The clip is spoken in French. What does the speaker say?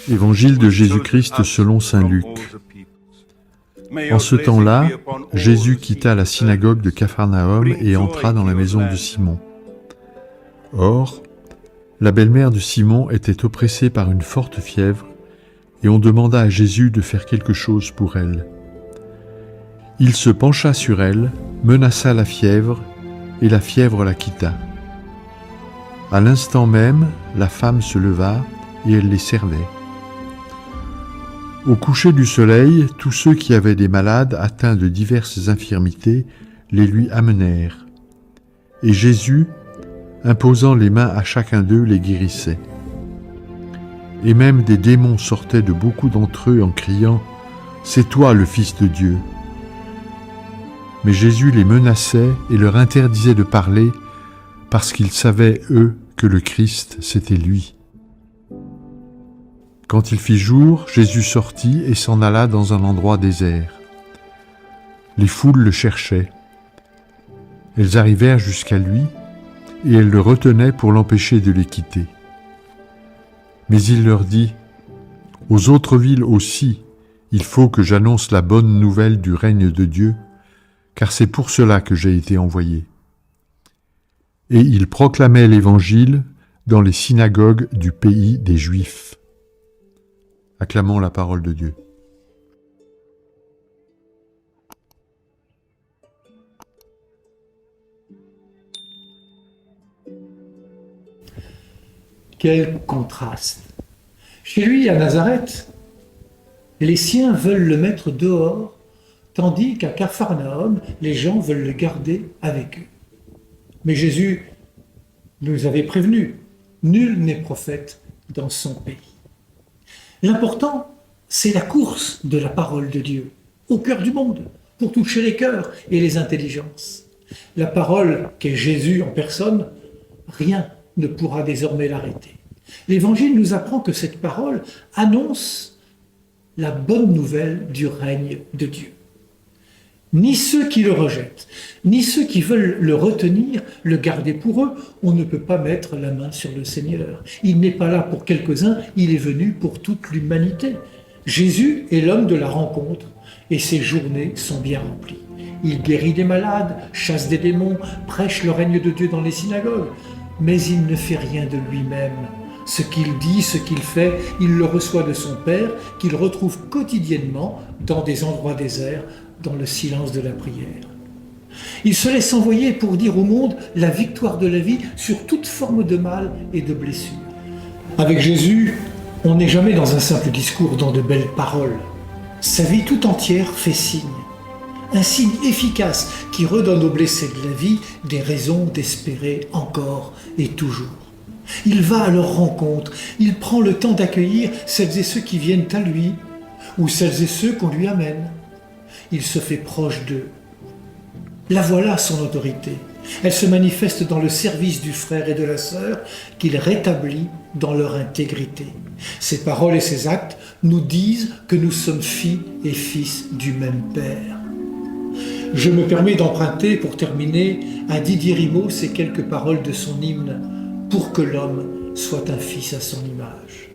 Évangile de Jésus-Christ selon saint Luc. En ce temps-là, Jésus quitta la synagogue de Capharnaüm et entra dans la maison de Simon. Or, la belle-mère de Simon était oppressée par une forte fièvre, et on demanda à Jésus de faire quelque chose pour elle. Il se pencha sur elle, menaça la fièvre, et la fièvre la quitta. À l'instant même, la femme se leva, et elle les servait. Au coucher du soleil, tous ceux qui avaient des malades atteints de diverses infirmités les lui amenèrent. Et Jésus, imposant les mains à chacun d'eux, les guérissait. Et même des démons sortaient de beaucoup d'entre eux en criant « C'est toi le Fils de Dieu !» Mais Jésus les menaçait et leur interdisait de parler parce qu'ils savaient, eux, que le Christ, c'était lui. Quand il fit jour, Jésus sortit et s'en alla dans un endroit désert. Les foules le cherchaient. Elles arrivèrent jusqu'à lui, et elles le retenaient pour l'empêcher de les quitter. Mais il leur dit, « Aux autres villes aussi, il faut que j'annonce la bonne nouvelle du règne de Dieu, car c'est pour cela que j'ai été envoyé. » Et il proclamait l'Évangile dans les synagogues du pays des Juifs. Acclamons la parole de Dieu. Quel contraste! Chez lui, à Nazareth, les siens veulent le mettre dehors, tandis qu'à Capharnaüm, les gens veulent le garder avec eux. Mais Jésus nous avait prévenus, nul n'est prophète dans son pays. L'important, c'est la course de la parole de Dieu au cœur du monde, pour toucher les cœurs et les intelligences. La parole qu'est Jésus en personne, rien ne pourra désormais l'arrêter. L'Évangile nous apprend que cette parole annonce la bonne nouvelle du règne de Dieu. Ni ceux qui le rejettent, ni ceux qui veulent le retenir, le garder pour eux, on ne peut pas mettre la main sur le Seigneur. Il n'est pas là pour quelques-uns, il est venu pour toute l'humanité. Jésus est l'homme de la rencontre et ses journées sont bien remplies. Il guérit des malades, chasse des démons, prêche le règne de Dieu dans les synagogues, mais il ne fait rien de lui-même. Ce qu'il dit, ce qu'il fait, il le reçoit de son Père, qu'il retrouve quotidiennement dans des endroits déserts, dans le silence de la prière. Il se laisse envoyer pour dire au monde la victoire de la vie sur toute forme de mal et de blessure. Avec Jésus, on n'est jamais dans un simple discours, dans de belles paroles. Sa vie tout entière fait signe. Un signe efficace qui redonne aux blessés de la vie des raisons d'espérer encore et toujours. Il va à leur rencontre, il prend le temps d'accueillir celles et ceux qui viennent à lui, ou celles et ceux qu'on lui amène. Il se fait proche d'eux. La voilà son autorité. Elle se manifeste dans le service du frère et de la sœur qu'il rétablit dans leur intégrité. Ses paroles et ses actes nous disent que nous sommes filles et fils du même Père. Je me permets d'emprunter, pour terminer, à Didier Rimaud ces quelques paroles de son hymne « Pour que l'homme soit un fils à son image ».